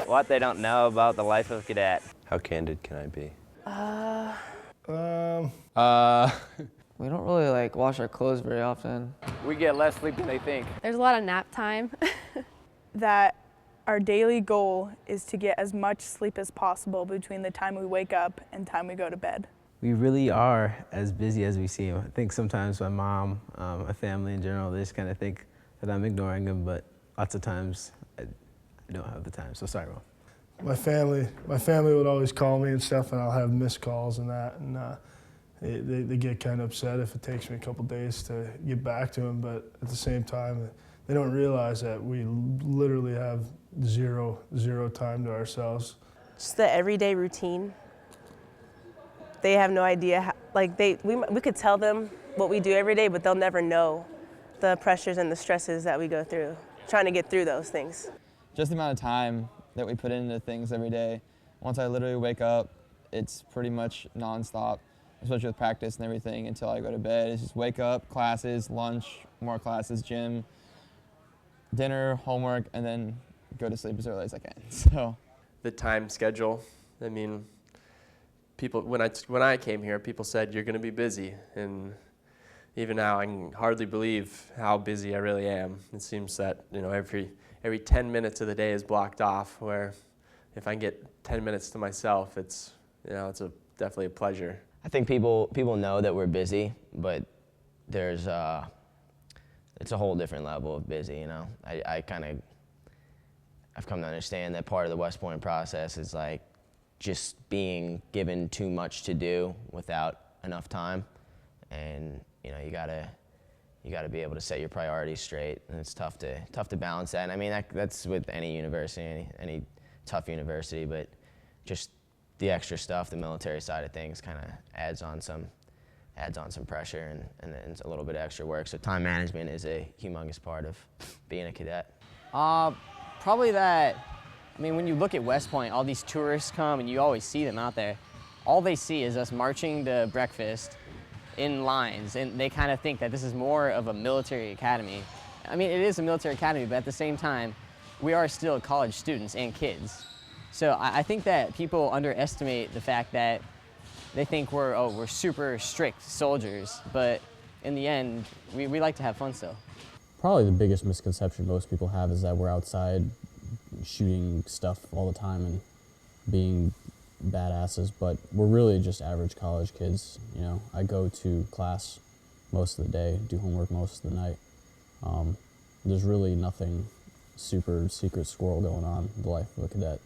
what they don't know about the life of a cadet. How candid can I be? We don't really like wash our clothes very often. We get less sleep than they think. There's a lot of nap time. That our daily goal is to get as much sleep as possible between the time we wake up and time we go to bed. We really are as busy as we seem. I think sometimes my mom, my family in general, they just kind of think that I'm ignoring them, but lots of times I don't have the time, so sorry, Mom. My family would always call me and stuff, and I'll have missed calls and that, and they get kind of upset if it takes me a couple days to get back to them, but at the same time, they don't realize that we literally have zero time to ourselves. Just the everyday routine. They have no idea how, like we could tell them what we do every day, but they'll never know the pressures and the stresses that we go through, trying to get through those things. Just the amount of time that we put into things every day. Once I literally wake up, it's pretty much nonstop, especially with practice and everything, until I go to bed. It's just wake up, classes, lunch, more classes, gym, dinner, homework, and then go to sleep as early as I can. So, The time schedule. I mean, people when I came here, people said you're going to be busy, and even now I can hardly believe how busy I really am. It seems that every 10 minutes of the day is blocked off. Where if I can get 10 minutes to myself, it's definitely a pleasure. I think people know that we're busy, but there's it's a whole different level of busy. I've come to understand that part of the West Point process is like just being given too much to do without enough time, and you gotta be able to set your priorities straight, and it's tough to balance that. And I mean that's with any university, any tough university, but just the extra stuff, the military side of things, kind of adds on some pressure and it's a little bit of extra work. So time management is a humongous part of being a cadet. Probably that, when you look at West Point, all these tourists come and you always see them out there. All they see is us marching to breakfast in lines, and they kind of think that this is more of a military academy. It is a military academy, but at the same time, we are still college students and kids. So I think that people underestimate the fact that they think we're super strict soldiers, but in the end, we like to have fun still. Probably the biggest misconception most people have is that we're outside shooting stuff all the time and being badasses, but we're really just average college kids. I go to class most of the day, do homework most of the night. There's really nothing super secret squirrel going on in the life of a cadet.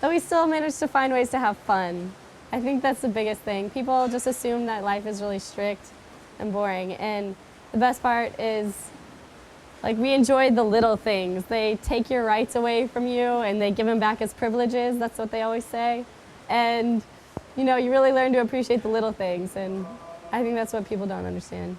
But we still manage to find ways to have fun. I think that's the biggest thing. People just assume that life is really strict and boring, and the best part is we enjoy the little things. They take your rights away from you and they give them back as privileges. That's what they always say. And you really learn to appreciate the little things, and I think that's what people don't understand.